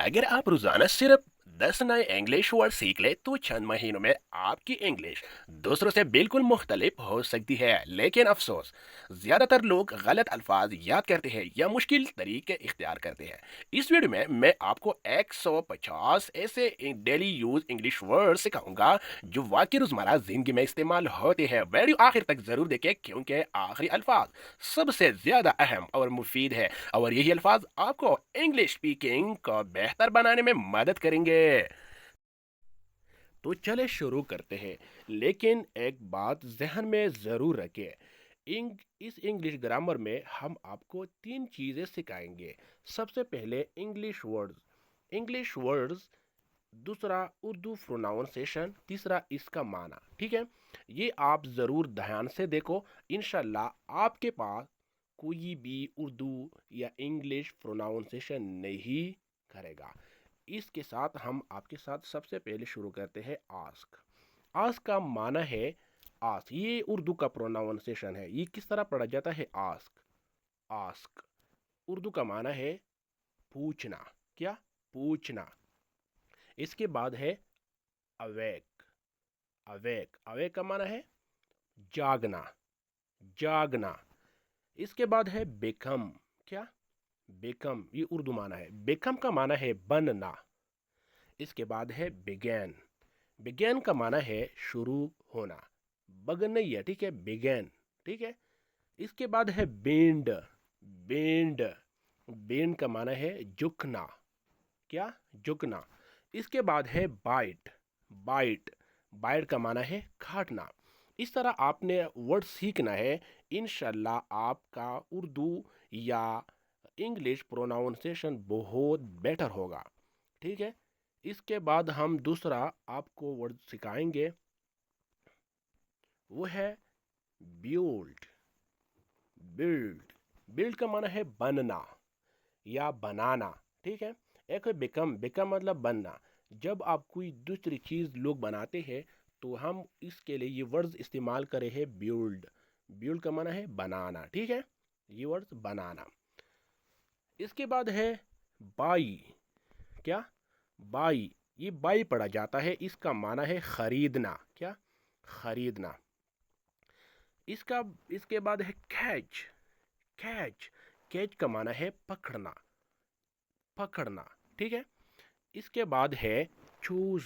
अगर आप रोजाना सिर्फ 10 नए इंग्लिश वर्ड सीख ले तो चंद महीनों में आपकी इंग्लिश दूसरों से बिल्कुल मुख्तलिफ हो सकती है। लेकिन अफसोस, ज्यादातर लोग गलत अल्फाज याद करते हैं या मुश्किल तरीके इख्तियार करते हैं। इस वीडियो में मैं आपको 150 ऐसे डेली यूज इंग्लिश वर्ड सिखाऊंगा जो वाकई रोजमर्रा जिंदगी में इस्तेमाल होते हैं। वीडियो आखिर तक जरूर देखें क्योंकि आखिरी अल्फाज सबसे ज्यादा अहम और मुफीद है, और यही अल्फाज आपको इंग्लिश स्पीकिंग को बेहतर बनाने में मदद करेंगे। तो चले शुरू करते हैं, लेकिन एक बात जहन में ज़रूर रखें। इस इंग्लिश ग्रामर में हम आपको तीन चीज़ें सिखाएंगे। सबसे पहले इंग्लिश वर्ड्स, दूसरा उर्दू प्रोनाउंसिएशन, तीसरा इसका माना। ठीक है, ये आप ज़रूर ध्यान से देखो। इंशाल्लाह आपके पास कोई भी उर्दू या इंग्लिश प्रोनाउंसिएशन नहीं करेगा। इसके साथ हम आपके साथ सबसे पहले शुरू करते हैं आस्क। आस्क का माना है आस्क, ये उर्दू का प्रोनाउंसिएशन है। ये किस तरह पढ़ा जाता है? आस्क। आस्क उर्दू का माना है पूछना। क्या? पूछना। इसके बाद है अवेक। अवेक का माना है जागना। जागना। इसके बाद है बेकम। क्या? बेकम, ये उर्दू माना है। बेकम का माना है बनना। इसके बाद है बिगैन। बिगैन का माना है शुरू होना। बगन नहीं है, ठीक है, बिगैन। ठीक है। इसके बाद है बेंड। बेंड। बेंड का माना है झुकना। क्या? झुकना। इसके बाद है बाइट। बाइट। बाइट का माना है काटना। इस तरह आपने वर्ड सीखना है। इंशाल्लाह आपका उर्दू या इंग्लिश प्रोनाउंसिएशन बहुत बेटर होगा। ठीक है। इसके बाद हम दूसरा आपको वर्ड सिखाएंगे, वो है बिल्ड। बिल्ड। बिल्ड का माना है बनना या बनाना। ठीक है। एक है बिकम। बिकम मतलब बनना। जब आप कोई दूसरी चीज़ लोग बनाते हैं तो हम इसके लिए ये वर्ड्स इस्तेमाल करे हैं बिल्ड। बिल्ड का माना है बनाना। ठीक है, ये वर्ड्स बनाना। इसके बाद है बाई। क्या? बाई। ये बाई पढ़ा जाता है। इसका माना है खरीदना। क्या? खरीदना। इसका इसके बाद है कैच। कैच। कैच का माना है पकड़ना। पकड़ना। ठीक है। इसके बाद है चूज।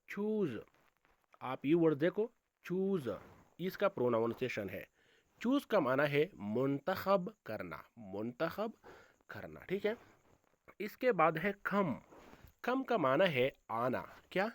चूज। आप ये वर्ड देखो, चूज, इसका प्रोनाउंसिएशन है। चूज का माना है मुंतखब करना। मुंतखब करना। ठीक है। इसके बाद है कम। कम का माना है आना। क्या?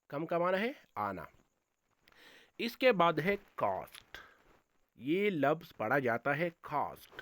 कम का माना है आना। इसके बाद है कॉस्ट। ये लफ्ज पढ़ा जाता है कॉस्ट।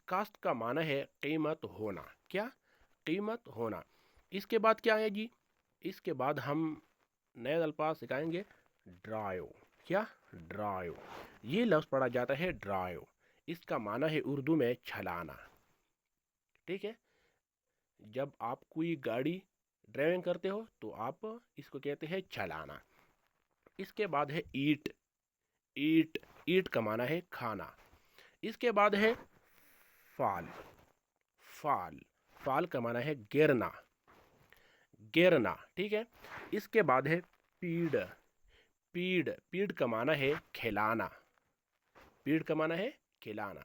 कॉस्ट का माना है कीमत होना। क्या? कीमत होना। इसके बाद क्या है जी? इसके बाद हम नए अल्फाज सिखाएंगे, ड्राइव। क्या? ड्राइव। ये लफ्ज पढ़ा जाता है ड्राइव। इसका माना है उर्दू में चलाना। ठीक है। जब आप कोई गाड़ी ड्राइविंग करते हो तो आप इसको कहते हैं चलाना। इसके बाद है ईट। ईट। ईट का माना है खाना। इसके बाद है फाल। फाल। फाल का माना है गिरना। गिरना। ठीक है। इसके बाद है पीड़। पीड़। पीड़ का माना है खिलाना। पीड़ का माना है खिलाना।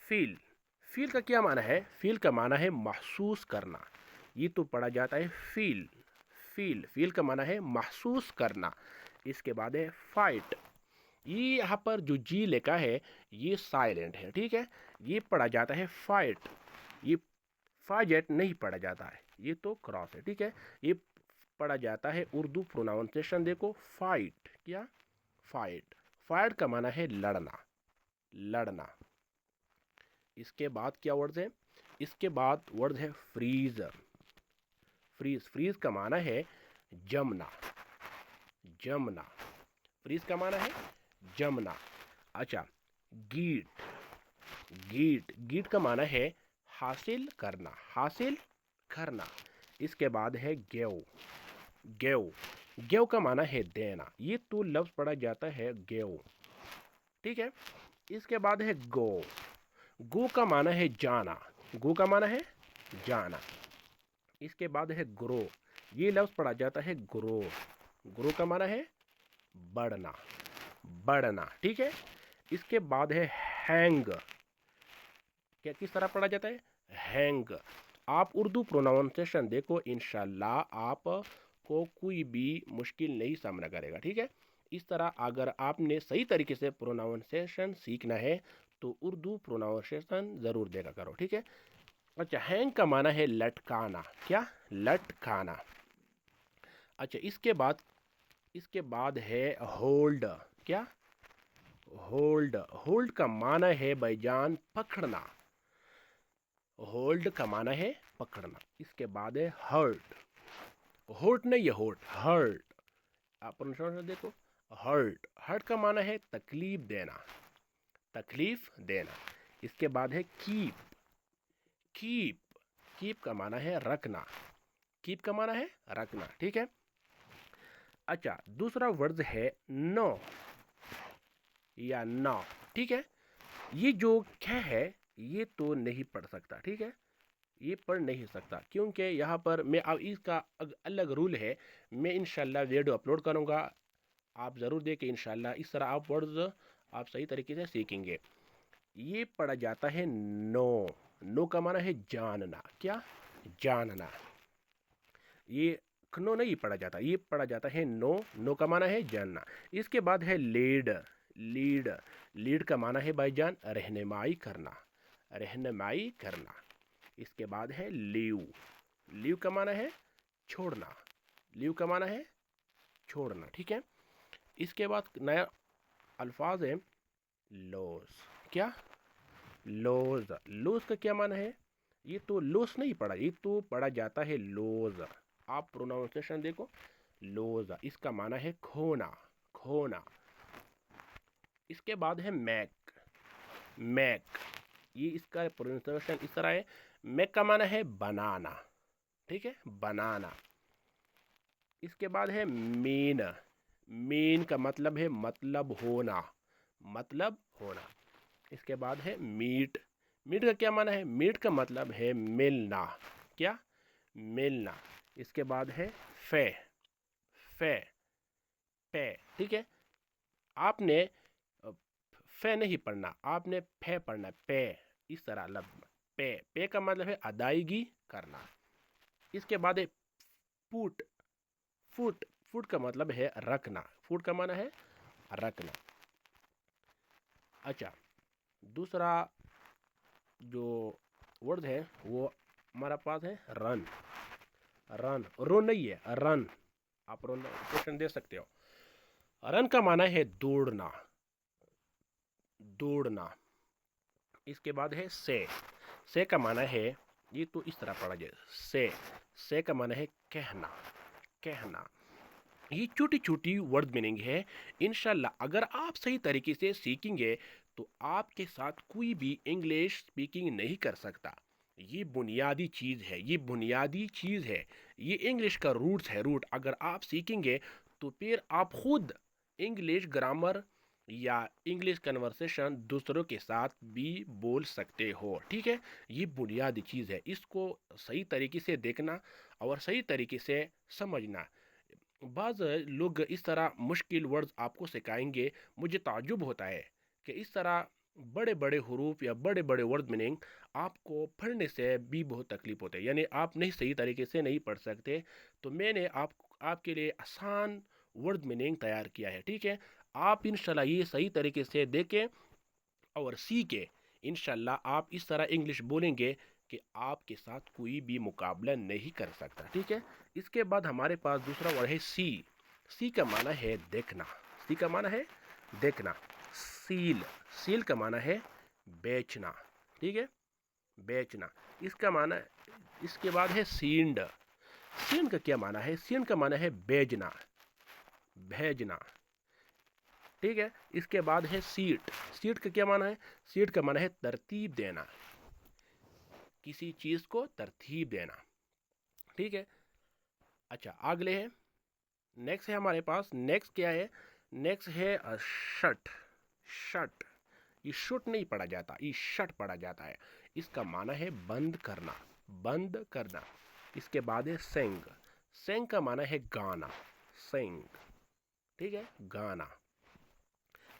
फील। फील का क्या माना है? फील का माना है महसूस करना। ये तो पढ़ा जाता है फील। फील। फील का माना है महसूस करना। इसके बाद है फाइट। ये यहाँ पर जो जी लिखा है ये साइलेंट है। ठीक है। ये पढ़ा जाता है फाइट। ये फाजेट नहीं पढ़ा जाता है, ये तो क्रॉस है। ठीक है। ये पढ़ा जाता है उर्दू प्रोनाउंसिएशन देखो, फाइट। क्या? फाइट। फाइट का माना है लड़ना। लड़ना। इसके बाद क्या वर्ड है? इसके बाद वर्ड है फ्रीजर। फ्रीज। फ्रीज का माना है जमना। जमना। फ्रीज का माना है जमना। अच्छा, गीट। गीट। गीट का माना है हासिल करना। हासिल करना। इसके बाद है गेव। गेव। गेव का माना है देना। ये तो लफ्ज पढ़ा जाता है गेव। ठीक है। इसके बाद है गो। गो का माना है जाना। गो का माना है جانا. اس کے بعد ہے گرو. یہ لفظ پڑھا جاتا ہے گرو. گرو کا معنی ہے بڑھنا, بڑھنا, ٹھیک ہے. اس کے بعد ہے ہینگ. کیا کس طرح پڑھا جاتا ہے؟ ہینگ. آپ اردو پروناؤنسیشن دیکھو, انشاءاللہ آپ کو کوئی بھی مشکل نہیں سامنا کرے گا, ٹھیک ہے. اس طرح اگر آپ نے صحیح طریقے سے پروناؤنسیشن سیکھنا ہے تو اردو پروناؤنسیشن ضرور دیکھا کرو, ٹھیک ہے. اچھا, ہینگ کا معنی ہے لٹکانا. کیا؟ لٹکانا. اچھا, اس کے بعد ہے ہولڈ. کیا؟ ہولڈ. ہولڈ کا معنی ہے بھائی جان پکڑنا. ہولڈ کا معنی ہے پکڑنا. اس کے بعد ہے ہرٹ. ہورٹ نہیں ہے, ہوٹ, ہرٹ. آپ پروناؤنسیشن دیکھو, ہرٹ. ہرٹ کا معنی ہے تکلیف دینا, تکلیف دینا. اس کے بعد ہے کیپ. کیپ. کیپ کا معنی ہے رکھنا. کیپ کا معنی ہے رکھنا, ٹھیک ہے. اچھا, دوسرا ورڈ ہے نو یا نا, ٹھیک ہے. یہ جو کیا ہے یہ تو نہیں پڑھ سکتا, ٹھیک ہے. یہ پڑھ نہیں سکتا کیونکہ یہاں پر میں اس کا الگ رول ہے. میں انشاءاللہ ویڈیو اپلوڈ کروں گا, آپ ضرور دیکھیں انشاءاللہ. اس طرح آپ ورڈز آپ صحیح طریقے سے سیکھیں گے. یہ پڑھا جاتا ہے نو. نو کا معنی ہے جاننا. کیا؟ جاننا. یہ نو نہیں پڑھا جاتا, یہ پڑھا جاتا ہے نو. نو کا معنی ہے جاننا. اس کے بعد ہے لیڈ. لیڈ. لیڈ کا معنی ہے بھائی جان رہنمائی کرنا, رہنمائی کرنا. اس کے بعد ہے لیو. لیو کا معنی ہے چھوڑنا. لیو کا معنی ہے چھوڑنا, ٹھیک ہے. اس کے بعد نیا الفاظ ہے لوز. کیا؟ لوز. لوز کا کیا معنی ہے؟ یہ تو لوز نہیں پڑھا, یہ تو پڑھا جاتا ہے لوز. آپ پروناؤنسیشن دیکھو, لوز. اس کا معنی ہے کھونا, کھونا. اس کے بعد ہے میک. میک. یہ اس کا پروناؤنسیشن اس طرح ہے, میک کا معنی ہے بنانا, ٹھیک ہے, بنانا. اس کے بعد ہے مین. مین کا مطلب ہے مطلب ہونا, مطلب ہونا. اس کے بعد ہے میٹ. میٹ کا کیا معنی ہے؟ میٹ کا مطلب ہے ملنا. کیا؟ ملنا. اس کے بعد ہے فے. فے, پے, ٹھیک ہے. آپ نے فے نہیں پڑھنا, آپ نے پے پڑھنا, پے. اس طرح لفظ پے. پے کا مطلب ہے ادائیگی کرنا. اس کے بعد ہے فوٹ. فوٹ. فوٹ کا مطلب ہے رکھنا. فوٹ کا معنی ہے رکھنا. اچھا, دوسرا جو ورڈ ہے وہ ہمارا پاس ہے رن. رن. رو نہیں ہے, رن. آپ پروناؤنسیشن دے سکتے ہو. رن کا معنی ہے دوڑنا, دوڑنا. اس کے بعد ہے سے. سے کا معنی ہے, یہ تو اس طرح پڑھا جائے, سے. سے کا معنی ہے کہنا, کہنا. یہ چھوٹی چھوٹی ورڈ میننگ ہے. انشاءاللہ اگر آپ صحیح طریقے سے سیکھیں گے تو آپ کے ساتھ کوئی بھی انگلش سپیکنگ نہیں کر سکتا. یہ بنیادی چیز ہے, یہ بنیادی چیز ہے. یہ انگلش کا روٹس ہے, روٹ. اگر آپ سیکھیں گے تو پھر آپ خود انگلش گرامر یا انگلش کنورسیشن دوسروں کے ساتھ بھی بول سکتے ہو, ٹھیک ہے. یہ بنیادی چیز ہے, اس کو صحیح طریقے سے دیکھنا اور صحیح طریقے سے سمجھنا. بعض لوگ اس طرح مشکل ورڈز آپ کو سکھائیں گے, مجھے تعجب ہوتا ہے کہ اس طرح بڑے بڑے حروف یا بڑے بڑے ورڈ میننگ آپ کو پڑھنے سے بھی بہت تکلیف ہوتے ہیں, یعنی آپ نہیں صحیح طریقے سے نہیں پڑھ سکتے. تو میں نے آپ کے لیے آسان ورڈ میننگ تیار کیا ہے, ٹھیک ہے. آپ انشاءاللہ یہ صحیح طریقے سے دیکھیں اور سیکھیں. انشاءاللہ آپ اس طرح انگلش بولیں گے کہ آپ کے ساتھ کوئی بھی مقابلہ نہیں کر سکتا, ٹھیک ہے. اس کے بعد ہمارے پاس دوسرا ورڈ ہے سی. سی کا معنی ہے دیکھنا. سی کا معنی ہے دیکھنا. سیل. سیل کا معنی ہے بیچنا, ٹھیک ہے, بیچنا. اس کا معنی, اس کے بعد ہے سینڈ. سینڈ کا کیا معنی ہے؟ سینڈ کا معنی ہے بھیجنا, بھیجنا, ٹھیک ہے. اس کے بعد ہے سیٹ. سیٹ کا کیا معنی ہے؟ سیٹ کا معنی ہے ترتیب دینا, کسی چیز کو ترتیب دینا, ٹھیک ہے. اچھا, اگلے ہے نیکسٹ ہے ہمارے پاس. نیکسٹ کیا ہے؟ نیکسٹ ہے شٹ. شٹ. یہ شٹ نہیں پڑھا جاتا, یہ شٹ پڑھا جاتا ہے. اس کا معنی ہے بند کرنا, बंद करना। इसके बाद है सेंग, सेंग का माना है गाना, सेंग, ठीक है, गाना।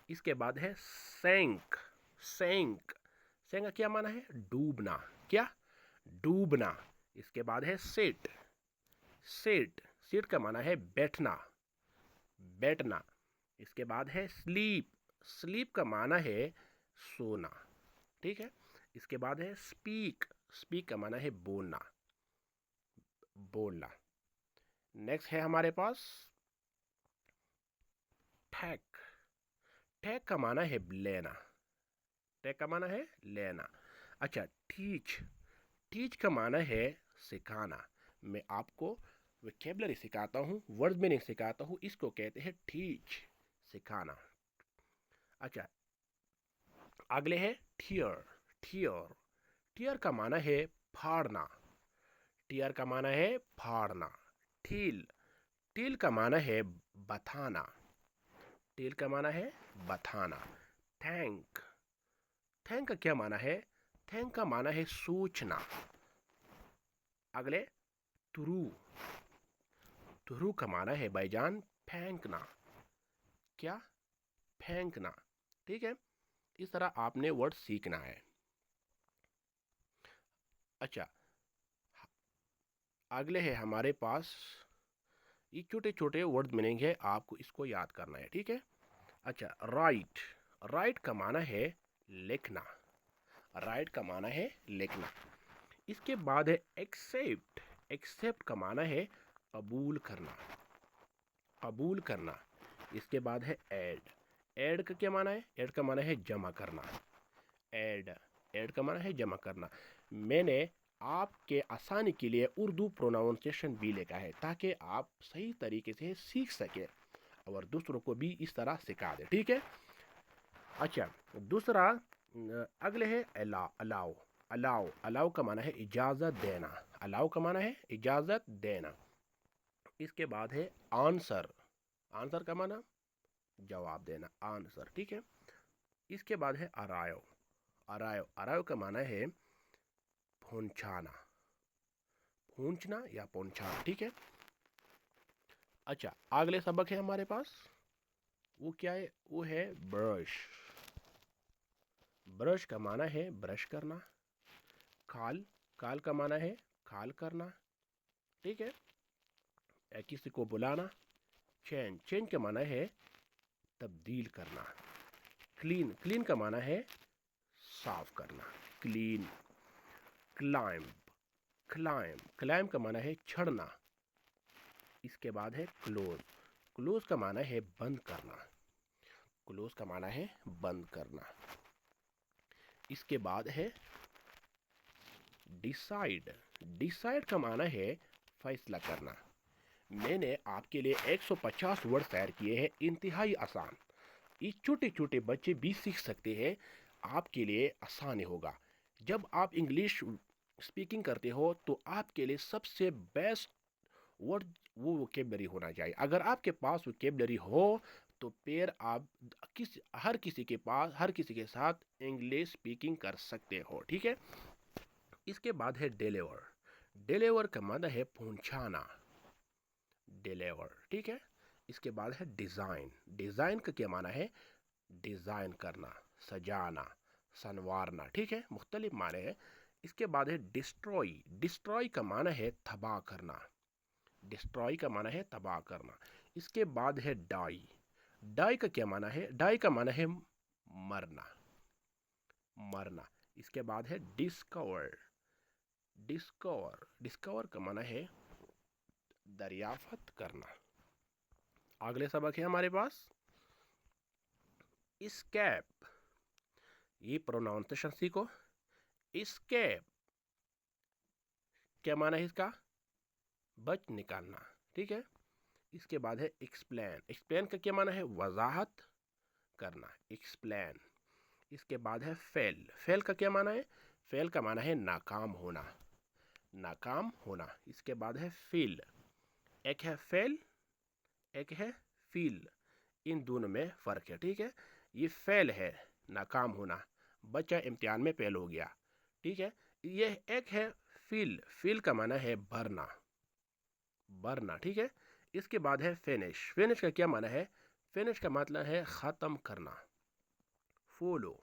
इसके बाद है सैंक, सैंक, सैंक का क्या माना है? डूबना, क्या? डूबना। इसके बाद है सिट, सिट, सिट का माना है बैठना, बैठना। इसके बाद है स्लीप, स्लीप का माना है सोना, ठीक है। इसके बाद है स्पीक, स्पीक का माना है बोलना, बोलना। नेक्स्ट है हमारे पास टैक, टैक का माना है लेना, टैक का माना है लेना। अच्छा, टीच, टीच का माना है सिखाना। मैं आपको वोकैबुलरी सिखाता हूँ, वर्ड मीनिंग सिखाता हूँ, इसको कहते हैं टीच, सिखाना। अच्छा, अगले है टीयर, टीयर, टीयर का माना है फाड़ना, टीयर का माना है फाड़ना। टील, टील का माना है बताना, टील का माना है बताना। थैंक, थैंक का क्या माना है? थैंक का माना है सूचना। अगले थ्रू, थ्रू का माना है भाईजान फेंकना, क्या? फेंकना, ठीक है। इस तरह आपने वर्ड सीखना है। अच्छा, अगले है हमारे पास, ये छोटे छोटे वर्ड मीनिंग है, आपको इसको याद करना है, ठीक है। अच्छा, राइट, राइट का माना है लिखना, राइट का माना है लिखना। इसके बाद है एक्सेप्ट, एक्सेप्ट का माना है कबूल करना, कबूल करना। इसके बाद है ऐड, ऐड का क्या माना है? ऐड का माना है जमा करना, ऐड, ऐड का माना है जमा करना। मैंने आपके आसानी के लिए उर्दू प्रोनाउंसिएशन भी लिखा है ताकि आप सही तरीके से सीख सके और दूसरों को भी इस तरह सिखा दे, ठीक है। अच्छा, दूसरा अगले है अलाउ, अलाउ, अलाउ, अलाउ का माना है इजाज़त देना, अलाउ का माना है इजाज़त देना। इसके बाद है आंसर, आंसर का माना जवाब देना, आंसर, ठीक है। इसके बाद है अरायो, अरायो, अरायो का माना है पहुंचाना, पहुंचना या पहुंचाना, ठीक है। अच्छा, अगले सबक है हमारे पास, वो क्या है? वो है ब्रश, ब्रश का माना है ब्रश करना। खाल, काल का माना है खाल करना, ठीक है, या किसी को बुलाना। चेंज, चेंज का माना है तब्दील करना। क्लीन, क्लीन का माना है साफ करना, क्लीन। क्लाइंब, क्लाइंब, क्लाइंब का माना है चढ़ना। इसके बाद है क्लोज, क्लोज का माना है बंद करना, क्लोज का माना है बंद करना। इसके बाद है डिसाइड, डिसाइड का माना है फैसला करना। मैंने आपके लिए 150 वर्ड तैयार किए हैं, इंतहाई आसान, ये छोटे छोटे बच्चे भी सीख सकते हैं, आपके लिए आसान होगा। जब आप इंग्लिश स्पीकिंग करते हो तो आपके लिए सबसे बेस्ट वर्ड वो वोकेबलरी होना चाहिए। अगर आपके पास वोकेबलरी हो तो फिर आप हर किसी के पास, हर किसी के साथ इंग्लिश स्पीकिंग कर सकते हो, ठीक है। इसके बाद है डिलीवर, डिलीवर का मतलब है पहुंचाना, डिलीवर, ठीक है। इसके बाद है डिज़ाइन, डिज़ाइन का क्या माना है? डिज़ाइन करना, सजाना, संवारना, ठीक है, मुख्तलिफ माने हैं। इसके बाद है डिस्ट्रॉय, डिस्ट्रॉय का माना है तबाह करना, डिस्ट्रॉय का माना है तबाह करना। इसके बाद है डाई, डाई का क्या माना है? डाई का माना है मरना, मरना। इसके बाद है डिस्कवर, डिस्कवर, डिस्कवर का माना है दरियाफ्त करना। अगले सबक है हमारे पास स्केप, ये प्रोनाउंसिएशन सीखो। स्केप क्या माना है इसका? बच निकालना, ठीक है। इसके बाद है एक्सप्लेन, एक्सप्लेन का क्या माना है? वजाहत करना, एक्सप्लेन। इसके बाद है फेल, फेल का क्या माना है? फेल का माना है नाकाम होना, नाकाम होना। इसके बाद है फील, एक है फेल, एक है फील, इन दोनों में फ़र्क है, ठीक है। ये फेल है नाकाम होना, बच्चा इम्तिहान में फेल हो गया, ठीक है। ये एक है فل کا معنی ہے بھرنا، بھرنا، ٹھیک ہے. اس کے بعد ہے فینش. فینش کا کیا معنی ہے؟ فینش کا مطلب ہے ختم کرنا. فولو،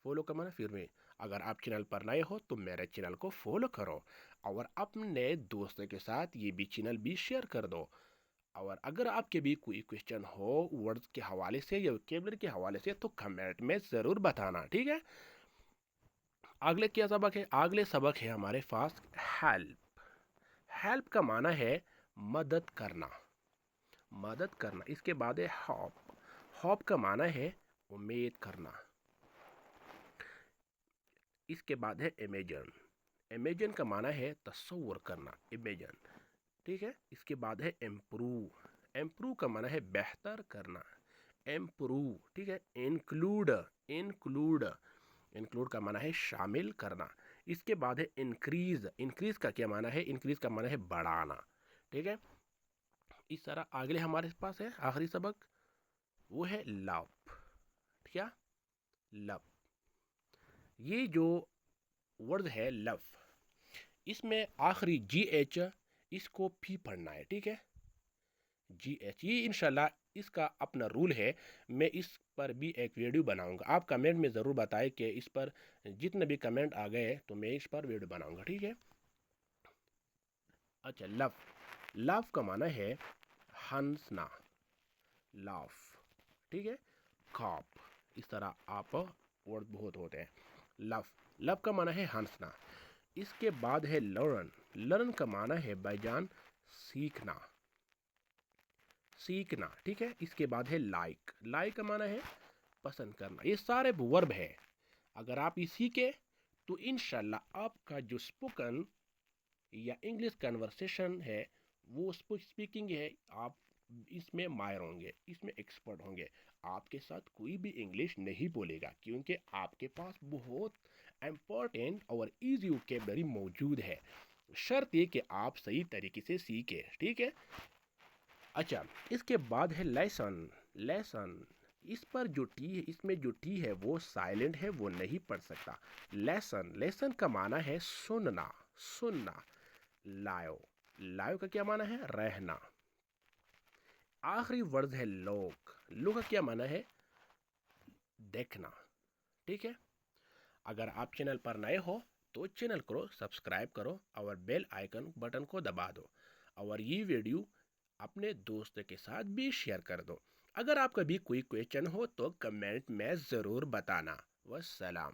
فولو کا معنی پھر میں. اگر آپ چینل پر نئے ہو تو میرے چینل کو فالو کرو، اور اپنے دوستوں کے ساتھ یہ بھی چینل بھی شیئر کر دو. اور اگر آپ کے بھی کوئی کوشچن ہو ورڈز کے حوالے سے یا ویکیبلری کے حوالے سے تو کمنٹ میں ضرور بتانا، ٹھیک ہے. اگلے کیا سبق ہے؟ اگلے سبق ہے ہمارے پاس ہیلپ. ہیلپ کا معنی ہے مدد کرنا، مدد کرنا. اس کے بعد ہے ہوپ. ہوپ کا معنی ہے امید کرنا. اس کے بعد ہے امیجن. امیجن کا معنی ہے تصور کرنا، امیجن، ٹھیک ہے. اس کے بعد ہے امپروو. امپروو کا معنی ہے بہتر کرنا، امپروو، ٹھیک ہے. انکلوڈ. انکلوڈ، انکلوڈ کا معنی ہے شامل کرنا. اس کے بعد ہے انکریز. انکریز کا کیا معنی ہے؟ انکریز کا معنی ہے بڑھانا، ٹھیک ہے. اس طرح آگے ہمارے پاس ہے آخری سبق، وہ ہے لو. کیا؟ لو. یہ جو ورڈ ہے لو، اس میں آخری جی ایچ اس کو بھی پڑھنا ہے، ٹھیک ہے. جی ایچ یہ انشاءاللہ اس کا اپنا رول ہے. میں اس پر بھی ایک ویڈیو بناؤں گا. آپ کمنٹ میں ضرور بتائیں کہ اس پر جتنے بھی کمنٹ آ گئے تو میں اس پر ویڈیو بناؤں گا، ٹھیک ہے. اچھا، لو. لو کا معنی ہے ہنسنا، لاف، ٹھیک ہے. کاپ. اس طرح آپ ورڈ بہت ہوتے ہیں. لو. لو کا معنی ہے ہنسنا. اس کے بعد ہے لرن. لرن کا معنی ہے بھائی جان سیکھنا، سیکھنا، ٹھیک ہے. اس کے بعد ہے لائک. لائک کا معنی ہے پسند کرنا. یہ سارے ورب ہے. اگر آپ یہ سیکھیں تو انشاءاللہ آپ کا جو اسپوکن یا انگلش کنورسیشن ہے، وہ اسپیکنگ ہے، آپ اس میں ماہر ہوں گے، اس میں ایکسپرٹ ہوں گے. آپ کے ساتھ کوئی بھی انگلش نہیں بولے گا، کیونکہ آپ کے پاس بہت امپورٹنٹ اور ایزی ووکیبلری موجود ہے. شرط یہ کہ آپ صحیح طریقے سے سیکھیں، ٹھیک ہے. اچھا، اس کے بعد ہے لیسن. لیسن. اس پر جو ٹی ہے، اس میں جو ٹی ہے وہ سائلنٹ ہے، وہ نہیں پڑھ سکتا. لیسن. لیسن کا معنی ہے سننا، سننا. لائیو. لائیو کا کیا معنی ہے؟ رہنا. آخری ورڈ ہے لوگ. لوگ کا کیا معنی ہے؟ دیکھنا، ٹھیک ہے. اگر آپ چینل پر نئے ہو تو چینل کو سبسکرائب کرو اور بیل آئیکن بٹن کو دبا دو، اور یہ ویڈیو اپنے دوست کے ساتھ بھی شیئر کر دو. اگر آپ کا بھی کوئی کوئسچن ہو تو کمنٹ میں ضرور بتانا. والسلام.